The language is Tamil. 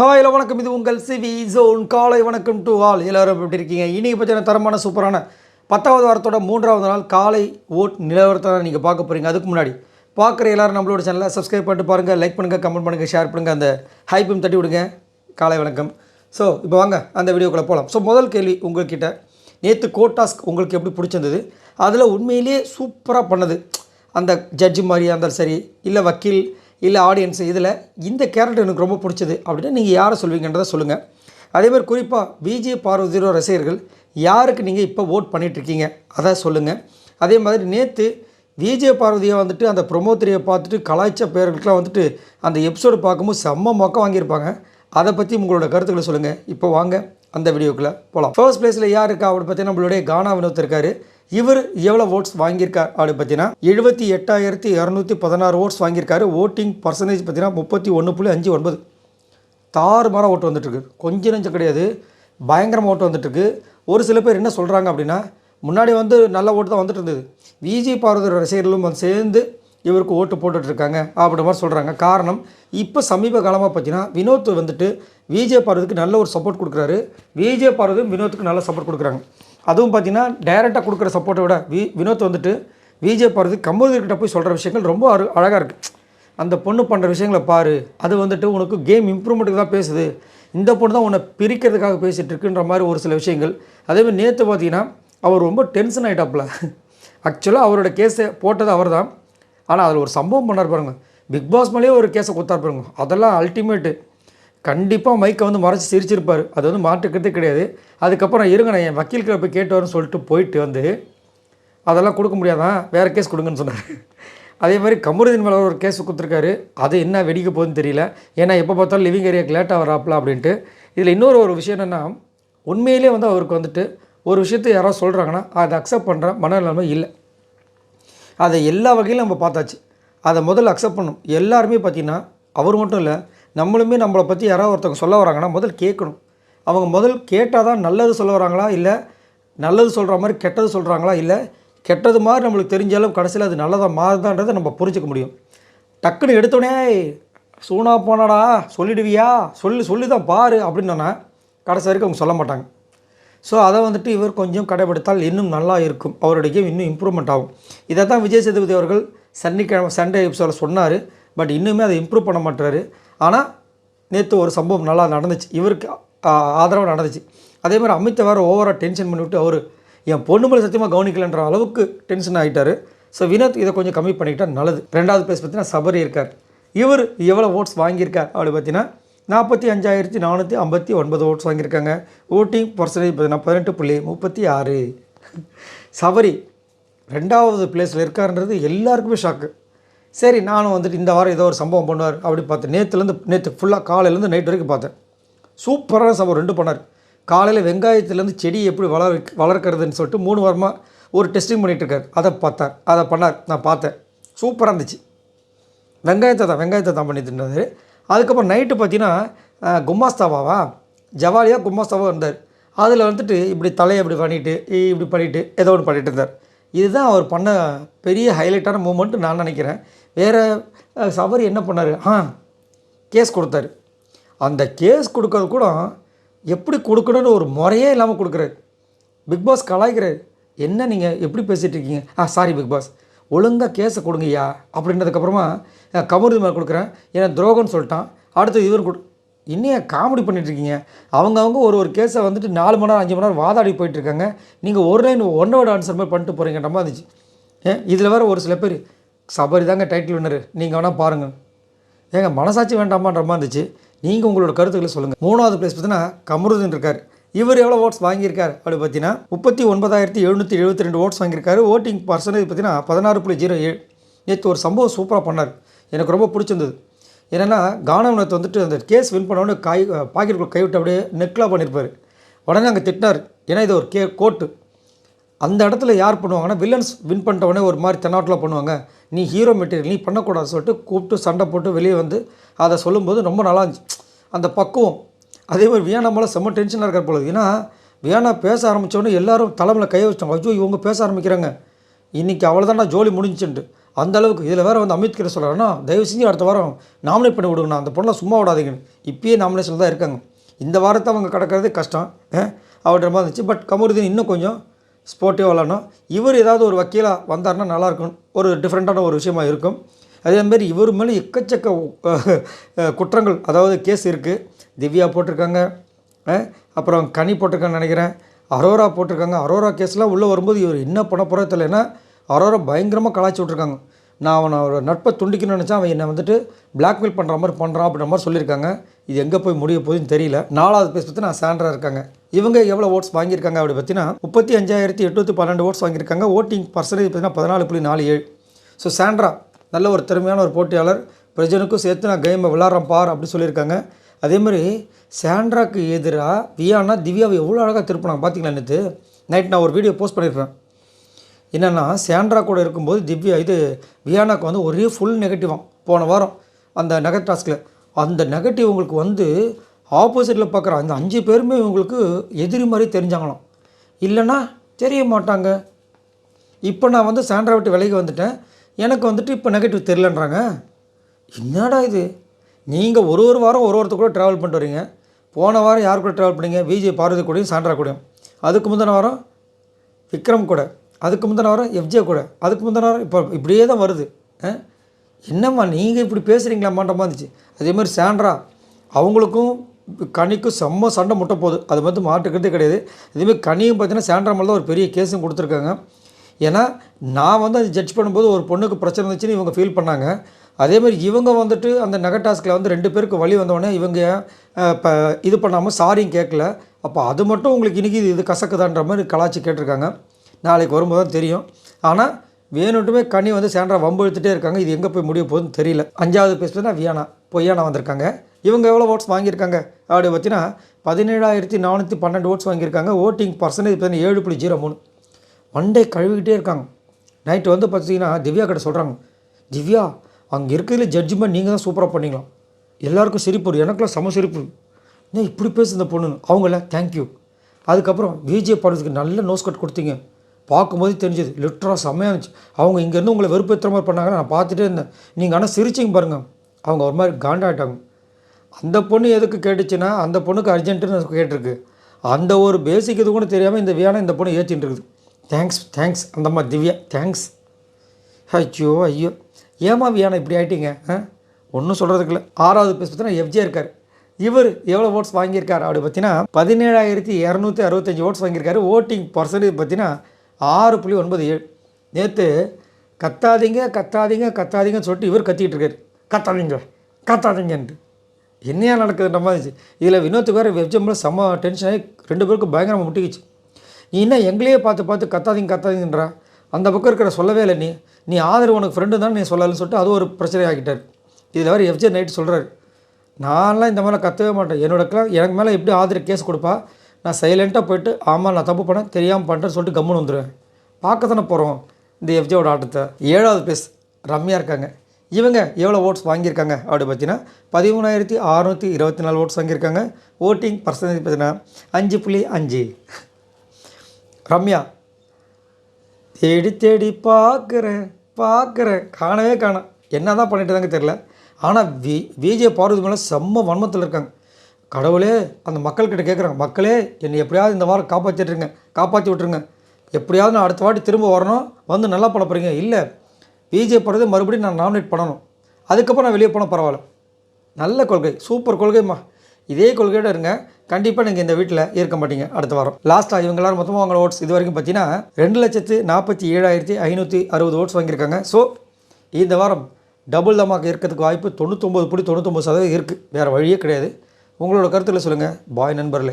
ஹாய் ஹலோ வணக்கம். இது உங்கள் சிவி ஜோன். காலை வணக்கம் டு ஆல். எல்லோரும் எப்படி இருக்கீங்க? இன்றைக்கி பற்றின தரமான சூப்பரான 10வது வாரத்தோட 3வது நாள் காலை ஓட் நிலவரத்தை தான் நீங்கள் பார்க்க போகிறீங்க. அதுக்கு முன்னாடி பார்க்குற எல்லோரும் நம்மளோட சேனலை சப்ஸ்கிரைப் பண்ணிட்டு பாருங்கள், லைக் பண்ணுங்கள், கமெண்ட் பண்ணுங்கள், ஷேர் பண்ணுங்கள், அந்த ஹைப்பும் தட்டி விடுங்க. காலை வணக்கம். ஸோ இப்போ வாங்க அந்த வீடியோக்குள்ளே போகலாம். ஸோ முதல் கேள்வி உங்கள்கிட்ட, நேற்று கோட்டாஸ்க் உங்களுக்கு எப்படி பிடிச்சிருந்தது? அதில் உண்மையிலேயே சூப்பராக பண்ணது அந்த ஜட்ஜு மாதிரியாக இருந்தாலும் சரி, இல்லை வக்கீல், இல்லை ஆடியன்ஸு, இதில் இந்த கேரக்டர் எனக்கு ரொம்ப பிடிச்சது அப்படின்னா நீங்கள் யாரை சொல்வீங்கன்றதை சொல்லுங்கள். அதேமாதிரி குறிப்பாக விஜய் பார்வதியோட ரசிகர்கள் யாருக்கு நீங்கள் இப்போ ஓட் பண்ணிகிட்ருக்கீங்க அதை சொல்லுங்கள். அதே மாதிரி நேற்று விஜய் பார்வதியை வந்துட்டு அந்த ப்ரொமோத்திரியை பார்த்துட்டு கலாய்ச்ச பேர்களுக்கெலாம் வந்துட்டு அந்த எபிசோடு பார்க்கும்போது செம்ம மொக்கம் வாங்கியிருப்பாங்க. அதை பற்றி உங்களோட கருத்துக்களை சொல்லுங்கள். இப்போ வாங்க அந்த வீடியோக்குள்ளே போகலாம். ஃபர்ஸ்ட் பிளேஸில் யார் இருக்கா அப்படி பார்த்தீங்கன்னா நம்மளுடைய கானா வினோத் இருக்கார். இவர் எவ்வளோ ஓட்ஸ் வாங்கியிருக்கார் அப்படின்னு பார்த்தீங்கன்னா 78,216 ஓட்ஸ் வாங்கியிருக்காரு. ஓட்டிங் பர்சன்டேஜ் பார்த்தீங்கன்னா 31.59. தாறுமாறாக ஓட்டு வந்துட்டுருக்கு. கொஞ்சம் நெஞ்சம் கிடையாது, பயங்கரமாக ஓட்டு வந்துட்டுருக்கு. ஒரு சில பேர் என்ன சொல்கிறாங்க அப்படின்னா, முன்னாடி நல்ல ஓட்டு தான் வந்துட்டு இருந்தது, விஜய் பார்வதி ரசிகர்களும் சேர்ந்து இவருக்கு ஓட்டு போட்டுட்ருக்காங்க அப்படி மாதிரி சொல்கிறாங்க. காரணம், இப்போ சமீப காலமாக பார்த்தீங்கன்னா வினோத் விஜய் பார்வதிக்கு நல்ல ஒரு சப்போர்ட் கொடுக்குறாரு. விஜய் பார்வதியும் வினோத்துக்கு நல்ல சப்போர்ட் கொடுக்குறாங்க. அதுவும் பார்த்திங்கன்னா டைரெக்டாக கொடுக்குற சப்போர்ட்டை விட வினோத் விஜய் பார்வதி கமருதீன்கிட்ட போய் சொல்கிற விஷயங்கள் ரொம்ப அழகாக இருக்குது. அந்த பொண்ணு பண்ணுற விஷயங்களை பாரு, அது உனக்கு கேம் இம்ப்ரூவ்மெண்ட்டுக்கு தான் பேசுது, இந்த பொண்ணு தான் உன்னை பிரிக்கிறதுக்காக பேசிகிட்டு இருக்குன்ற மாதிரி ஒரு சில விஷயங்கள். அதேமாதிரி நேற்று பார்த்திங்கன்னா அவர் ரொம்ப டென்ஷன் ஆகிட்டாப்புல. ஆக்சுவலாக அவரோட கேஸை போட்டது அவர் தான், ஆனால் அதில் ஒரு சம்பவம் பண்ணார் பாருங்க. பிக் பாஸ் மேலேயே ஒரு கேஸை கொடுத்தார் பாருங்க. அதெல்லாம் அல்டிமேட்டு. கண்டிப்பாக மைக்கை மறைச்சி சிரிச்சிருப்பார், அது மாற்றுக்கிறதே கிடையாது. அதுக்கப்புறம் இருங்க நான் என் வக்கீல்கிட்ட போய் கேட்டு வரேன்னு சொல்லிட்டு போயிட்டு அதெல்லாம் கொடுக்க முடியாதான், வேறு கேஸ் கொடுங்கன்னு சொன்னார். அதே மாதிரி கமருதீன் மேலே ஒரு கேஸ் கொடுத்துருக்காரு. அது என்ன வெடிக்க போகுதுன்னு தெரியல. ஏன்னா எப்போ பார்த்தாலும் லிவிங் ஏரியாவுக்கு லேட்டாக வராப்பில் அப்படின்ட்டு. இதில் இன்னொரு விஷயம் என்னென்னா, உண்மையிலே அவருக்கு ஒரு விஷயத்தை யாராவது சொல்கிறாங்கன்னா அதை அக்செப்ட் பண்ணுற மனநிலைமை இல்லை. அதை எல்லா வகையிலும் நம்ம பார்த்தாச்சு. அதை முதல்ல அக்செப்ட் பண்ணணும். எல்லாருமே பார்த்திங்கன்னா அவர் மட்டும் இல்லை, நம்மளுமே நம்மளை பற்றி யாராவது ஒருத்தவங்க சொல்ல வராங்கன்னா முதல் கேட்கணும். அவங்க முதல் கேட்டால் தான் நல்லது சொல்ல வராங்களா, இல்லை நல்லது சொல்கிற மாதிரி கெட்டது சொல்கிறாங்களா, இல்லை கெட்டது மாதிரி நம்மளுக்கு தெரிஞ்சாலும் கடைசியில் அது நல்லதாக மாறுதான்றதை நம்ம புரிஞ்சிக்க முடியும். டக்குன்னு எடுத்தோடனே சூனா போனாடா சொல்லிடுவியா, சொல்லி தான் பாரு அப்படின்னா கடைசி வரைக்கும் அவங்க சொல்ல மாட்டாங்க. ஸோ அதை இவர் கொஞ்சம் கடைபிடித்தால் இன்னும் நல்லா இருக்கும், அவருடைய கேம் இன்னும் இம்ப்ரூவ்மெண்ட் ஆகும். இதை தான் விஜய் சேதுபதி அவர்கள் சண்டே எபிசோடில் சொன்னார். பட் இன்னுமே அதை இம்ப்ரூவ் பண்ண மாட்டுறாரு. ஆனால் நேற்று ஒரு சம்பவம் நல்லா நடந்துச்சு, இவருக்கு ஆதரவாக நடந்துச்சு. அதே மாதிரி அமித்தை வேறு ஓவராக டென்ஷன் பண்ணிவிட்டு அவர் என் பொண்ணு மேலே சத்தியமாக கவனிக்கலைன்ற அளவுக்கு டென்ஷன் ஆகிட்டார். ஸோ வினோத் இதை கொஞ்சம் கம்மி பண்ணிக்கிட்டால் நல்லது. 2வது பிளேஸ் பார்த்தீங்கன்னா சபரி இருக்கார். இவர் எவ்வளோ ஓட்ஸ் வாங்கியிருக்கார் அப்படி பார்த்தீங்கன்னா 45,459 ஓட்ஸ் வாங்கியிருக்காங்க. ஓட்டிங் பர்சன்டேஜ் பார்த்தீங்கன்னா 18.36. சபரி 2வது பிளேஸில் இருக்காருன்றது எல்லாருக்குமே ஷாக்கு. சரி, நானும் இந்த வாரம் ஏதோ ஒரு சம்பவம் பண்ணுவார் அப்படி பார்த்தேன். நேற்று ஃபுல்லாக காலையிலேருந்து நைட் வரைக்கும் பார்த்தேன். சூப்பரான சம்பவம் 2 பண்ணார். காலையில் வெங்காயத்துலேருந்து செடி எப்படி வளர்க்குறதுன்னு சொல்லிட்டு 3 வாரமாக ஒரு டெஸ்டிங் பண்ணிகிட்ருக்கார். அதை பண்ணார், நான் பார்த்தேன். சூப்பராக இருந்துச்சு. வெங்காயத்தை தான் பண்ணிட்டு இருந்தார். அதுக்கப்புறம் நைட்டு பார்த்தீங்கன்னா கும்மாஸ்தாவாவா ஜவாலியாக கும்மாஸ்தாவாக இருந்தார். அதில் இப்படி தலையை இப்படி பண்ணிவிட்டு ஏதோ ஒன்று பண்ணிகிட்டு இருந்தார். இதுதான் அவர் பண்ண பெரிய ஹைலைட்டான மூமெண்ட்டு நான் நினைக்கிறேன். வேறு சபரி என்ன பண்ணார், கேஸ் கொடுத்தாரு. அந்த கேஸ் கொடுக்கறது கூட எப்படி கொடுக்கணும்னு ஒரு முறையே இல்லாமல் கொடுக்குறாரு. பிக் பாஸ் கலாய்க்கிறார். என்ன நீங்கள் எப்படி பேசிகிட்டு இருக்கீங்க, சாரி பிக் பாஸ், ஒழுங்காக கேஸை கொடுங்கய்யா அப்படின்றதுக்கப்புறமா கமருதீன் மேலே கொடுக்குறேன், ஏன்னா துரோகம்னு சொல்லிட்டான். அடுத்து இவர் இன்னும் காமெடி பண்ணிகிட்ருக்கீங்க. அவங்க ஒரு கேஸை 4 மணி நேரம் 5 மணி நேரம் வாதாடி போயிட்டுருக்காங்க. நீங்கள் ஒரு லைன் ஒன்னோட ஆன்சர் மாதிரி பண்ணிட்டு போகிறீங்கன்ற மாதிரி இருந்துச்சு. இதில் வேறு ஒரு சில பேர் சபரி தாங்க டைட்டில் வின்னர், நீங்கள் வேணால் பாருங்கள், ஏங்க மனசாட்சி வேண்டாமான்ற மாதிரி இருந்துச்சு. நீங்கள் உங்களோட கருத்துக்களை சொல்லுங்கள். 3வது பிளேஸ் பார்த்தீங்கன்னா கமருதீன் இருக்கார். இவர் எவ்வளோ ஓட்ஸ் வாங்கியிருக்கார் அப்படி பார்த்தீங்கன்னா 39,772 ஓட்ஸ் வாங்கியிருக்காரு. ஓட்டிங் பர்சன்டேஜ் பார்த்தீங்கன்னா 16.07. நேற்று ஒரு சம்பவம் சூப்பராக பண்ணார், எனக்கு ரொம்ப பிடிச்சிருந்தது. ஏன்னா கானா வினோத் அந்த கேஸ் வின் பண்ணோன்னு பாக்கெட்டுக்குள்ள கைவிட்டு அப்படியே நெக்லாக பண்ணியிருப்பார். உடனே அங்கே திட்டினார், ஏன்னா இது ஒரு கோர்ட்டு. அந்த இடத்துல யார் பண்ணுவாங்கன்னா வில்லன்ஸ் வின் பண்ணிட்ட உடனே ஒரு மாதிரி தென்னாட்டில் பண்ணுவாங்க, நீ ஹீரோ மெட்டீரியல் நீ பண்ணக்கூடாது சொல்லிட்டு கூப்பிட்டு சண்டை போட்டு வெளியே அதை சொல்லும்போது ரொம்ப நல்லா இருந்துச்சு அந்த பக்குவம். அதே மாதிரி வியானா மேலே செம்ம டென்ஷனாக இருக்கிற பொழுது, ஏன்னா வியானா பேச ஆரம்பித்தோடனே எல்லோரும் தலைமையில் கையை வச்சிட்டாங்க. ஐயோ இவங்க பேச ஆரம்பிக்கிறாங்க, இன்றைக்கி அவ்வளோதான் ஜோலி முடிஞ்சுன்ட்டு. அந்த அளவுக்கு. இதில் வேறு வந்து அமித்கிட்ட சொல்கிறாருன்னா, தயவு செஞ்சு அடுத்த வாரம் நாமினேட் பண்ணி விடுங்கண்ணா, அந்த பொண்ணை சும்மா விடாதீங்கன்னு. இப்பயே நாமினேஷன் தான் இருக்காங்க. இந்த வாரத்தை அவங்க கடக்கிறது கஷ்டம் அவர்கிட்ட மாதிரி இருந்துச்சு. பட் கமருதீன் இன்னும் கொஞ்சம் ஸ்போர்ட்டிவாக விளாடணும். இவர் ஏதாவது ஒரு வக்கீலாக வந்தார்னா நல்லாயிருக்கும், ஒரு டிஃப்ரெண்ட்டான ஒரு விஷயமா இருக்கும். அதேமாரி இவர் மேலே எக்கச்சக்க குற்றங்கள், அதாவது கேஸ் இருக்குது. திவ்யா போட்டிருக்காங்க, அப்புறம் கனி போட்டிருக்காங்கன்னு நினைக்கிறேன், அரோரா போட்டிருக்காங்க. அரோரா கேஸ்லாம் உள்ளே வரும்போது இவர் என்ன பண்ண போகிறா தெரியல. ஏன்னா அரோரா பயங்கரமாக கலாய்ச்சி விட்ருக்காங்க. நான் அவனோட நட்பை துண்டிக்கணும்னு நினச்சா அவன் என்னை வந்துட்டு பிளாக்மெயில் பண்ணுற மாதிரி பண்ணுறான் அப்படின்ற மாதிரி சொல்லியிருக்காங்க. இது எங்கே போய் முடிய போகுதுன்னு தெரியல. 4வது பேஸ் பற்றி நான் சாண்ட்ரா இருக்காங்க. இவங்க எவ்வளோ ஓட்ஸ் வாங்கியிருக்காங்க அப்படி பார்த்தீங்கன்னா 35,812 ஓட்ஸ் வாங்கியிருக்காங்க. ஓட்டிங் பர்சன்டேஜ் பார்த்தீங்கன்னா 14.47. ஸோ சாண்ட்ரா நல்ல ஒரு திறமையான ஒரு போட்டியாளர், பிரஜனுக்கும் சேர்த்து நான் கேமை விளாட்றேன் பார் அப்படி சொல்லியிருக்காங்க. அதேமாதிரி சாண்ட்ராக்கு எதிராக வியானா திவ்யாவை எவ்வளோ அழகாக திருப்பினாங்க பார்த்தீங்களா. நேற்று நைட் நான் ஒரு வீடியோ போஸ்ட் பண்ணியிருப்பேன். என்னென்னா சாண்ட்ரா கூட இருக்கும்போது வியானாக்கு வந்து ஒரே ஃபுல் நெகட்டிவாக போன வாரம் அந்த நெகட்டிவ் டாஸ்கில். அந்த நெகட்டிவ் உங்களுக்கு வந்து ஆப்போசிட்டில் பார்க்குற அந்த 5 பேருமே இவங்களுக்கு எதிரி மாதிரி தெரிஞ்சாங்களாம். இல்லைன்னா தெரிய மாட்டாங்க. இப்போ நான் வந்து சாண்ட்ரா விட்டு விலகி வந்துட்டேன், எனக்கு வந்துட்டு இப்போ நெகட்டிவ் தெரியலன்றாங்க. என்னடா இது, நீங்கள் ஒரு வாரம் ஒருத்தர் கூட ட்ராவல் பண்ணிட்டு வரீங்க. போன வாரம் யார் கூட ட்ராவல் பண்ணீங்க? விஜய் பார்வதி கூடயும் சாண்ட்ரா கூடயும். அதுக்கு முந்தின வாரம் விக்ரம் கூட, அதுக்கு முந்தின வாரம் எஃப்ஜே கூட, அதுக்கு முந்தின வாரம் இப்போ இப்படியே தான் வருது. என்னம்மா நீங்கள் இப்படி பேசுகிறீங்களாம்மான்ற மாதிரி இருந்துச்சு. அதேமாதிரி சாண்ட்ரா அவங்களுக்கும் கனிக்கும் செம்ம சண்டை முட்டை போகுது, அது வந்து மாட்டுக்கிறதே கிடையாது. இதேமாதிரி கனியும் பார்த்தீங்கன்னா சாண்ட்ரா மேலே தான் ஒரு பெரிய கேஸும் கொடுத்துருக்காங்க. ஏன்னா நான் வந்து அது ஜட்ஜ் பண்ணும்போது ஒரு பொண்ணுக்கு பிரச்சனை இருந்துச்சுன்னு இவங்க ஃபீல் பண்ணாங்க. அதேமாதிரி இவங்க வந்துட்டு அந்த டாஸ்கில் வந்து 2 பேருக்கு வழி வந்தோடனே இவங்க இப்போ இது பண்ணாமல் சாரியும் கேட்கல. அப்போ அது மட்டும் உங்களுக்கு இன்றைக்கி இது கசக்குதான்ற மாதிரி கலாச்சி கேட்டிருக்காங்க. நாளைக்கு வரும்போது தான் தெரியும். ஆனால் வேணுட்டுமே கனி வந்து சாண்ட்ரா வம்பு இழுத்துட்டே இருக்காங்க. இது எங்கே போய் முடிய போகுதுன்னு தெரியல. 5வது பேஸ் தான் வியானா வந்திருக்காங்க. இவங்க எவ்வளோ ஓட்ஸ் வாங்கியிருக்காங்க அப்படி பார்த்தீங்கன்னா 17,412 ஓட்ஸ் வாங்கியிருக்காங்க. ஓட்டிங் பர்சன்டேஜ் பார்த்தீங்கன்னா 7.03. ஒன்டே கழுவிக்கிட்டே இருக்காங்க. நைட்டு வந்து பார்த்தீங்கன்னா திவ்யா கிட்ட சொல்கிறாங்க, திவ்யா அங்கே இருக்கிறதுல ஜட்ஜ்மெண்ட் நீங்கள் தான் சூப்பராக பண்ணிக்கலாம். எல்லாருக்கும் சிரிப்பு, எனக்குலாம் செம சிரிப்பு. ஏன் இப்படி பேசு இந்த பொண்ணு அவங்கள தேங்க்யூ. அதுக்கப்புறம் விஜய் படத்துக்கு நல்ல நோஸ் கட் கொடுத்தீங்க, பார்க்கும்போது தெரிஞ்சது லிட்டராக செம்மையாக இருந்துச்சு. அவங்க இங்கேருந்து உங்களை வெறுப்பேற்றுற மாதிரி பண்ணாங்க, நான் பார்த்துட்டே இருந்தேன். நீங்கள் ஆனால் சிரிச்சிங்க பாருங்கள். அவங்க ஒரு மாதிரி காண்டாயிட்டாங்க. அந்த பொண்ணு எதுக்கு கேட்டுச்சுன்னா அந்த பொண்ணுக்கு அர்ஜென்ட்டுன்னு கேட்டிருக்கு. அந்த ஒரு பேசிக் இது கூட தெரியாமல் இந்த வியானா இந்த பொண்ணு ஏற்றின்னு இருக்குது. தேங்க்ஸ் அந்த மாதிரி திவ்யா தேங்க்ஸ். ஐயோ ஏமா வியானா இப்படி ஆகிட்டீங்க? ஒன்றும் சொல்கிறதுக்கு இல்லை. 6வது பேஸ் பார்த்தீங்கன்னா எஃப்ஜே இருக்கார். இவர் எவ்வளோ ஓட்ஸ் வாங்கியிருக்காரு அப்படி பார்த்தீங்கன்னா 17,265 ஓட்ஸ் வாங்கியிருக்காரு. ஓட்டிங் பர்சன்டேஜ் பார்த்தீங்கன்னா 6.97. நேற்று கத்தாதீங்கன்னு சொல்லிட்டு இவர் கத்திக்கிட்டு இருக்கார், கத்தாதீங்கன்ட்டு. என்னையா நடக்குதுன்ற மாதிரி இருந்துச்சு. இதில் வினோத்துக்கு வேறு வெப்ஜம்பில் செம்ம டென்ஷன் ஆகி 2 பேருக்கும் பயங்கரமாக முட்டிக்கிச்சு. நீ என்ன எங்களையே பார்த்து கத்தாதீங்கன்றா, அந்த பக்கம் இருக்கிற சொல்லவே இல்லை. நீ ஆதரவு உனக்கு ஃப்ரெண்டு தான் நீ சொல்லலன்னு சொல்லிட்டு அது ஒரு பிரச்சனை ஆகிட்டார். இதில் வேறு எஃப்ஜே நைட்டு சொல்கிறாரு, நான்லாம் இந்த மாதிரிலாம் கத்தவே மாட்டேன், எனக்கு மேலே எப்படி ஆதரவு கேஸ் கொடுப்பா, நான் சைலண்ட்டாக போய்ட்டு ஆமாம் நான் தப்பு பண்ணேன் தெரியாமல் பண்ணிட்டேன்னு சொல்லிட்டு கம்முன்னு வந்துடுவேன். பார்க்க தானே போகிறோம் இந்த எஃப்ஜேவோட ஆட்டத்தை. 7வது பேஸ் ரம்யா இருக்காங்க. இவங்க எவ்வளோ ஓட்ஸ் வாங்கியிருக்காங்க அப்படி பார்த்தீங்கன்னா 13,624 ஓட்ஸ் வாங்கியிருக்காங்க. ஓட்டிங் பர்சன்டேஜ் பார்த்தீங்கன்னா 5.5. ரம்யா தேடி பார்க்குறேன் காணவே காணோம். என்ன தான் பண்ணிட்டு தாங்க தெரில. ஆனால் விஜய் பார்வதி மேலே செம்ம வன்மத்தில் இருக்காங்க. கடவுளே அந்த மக்கள்கிட்ட கேட்குறாங்க, மக்களே என்னை எப்படியாவது இந்த வாரம் காப்பாற்றி விட்டுருங்க, எப்படியாவது நான் அடுத்த வாட்டி திரும்ப வரணும், வந்து நல்லா பண்ண போகிறீங்க. இல்லை விஜய் பார்வதி மறுபடியும் நான் நாமினேட் பண்ணணும், அதுக்கப்புறம் நான் வெளியே போனால் பரவாயில்ல. நல்ல கொள்கை, சூப்பர் கொள்கைம்மா. இதே கொள்கையோடு இருங்க, கண்டிப்பாக நீங்கள் இந்த வீட்டில் இருக்க மாட்டீங்க அடுத்த வாரம். லாஸ்ட்டாக இவங்க எல்லாரும் மொத்தமாக அவங்களோட ஓட்ஸ் இது வரைக்கும் பார்த்தீங்கன்னா 2,47,560 ஓட்ஸ் வாங்கியிருக்காங்க. ஸோ இந்த வாரம் டபுள் தமாக்கு இருக்கிறதுக்கு வாய்ப்பு 99.99% இருக்குது. வேறு வழியே கிடையாது. உங்களோட கருத்தில் சொல்லுங்கள். பாய் நண்பர்களே.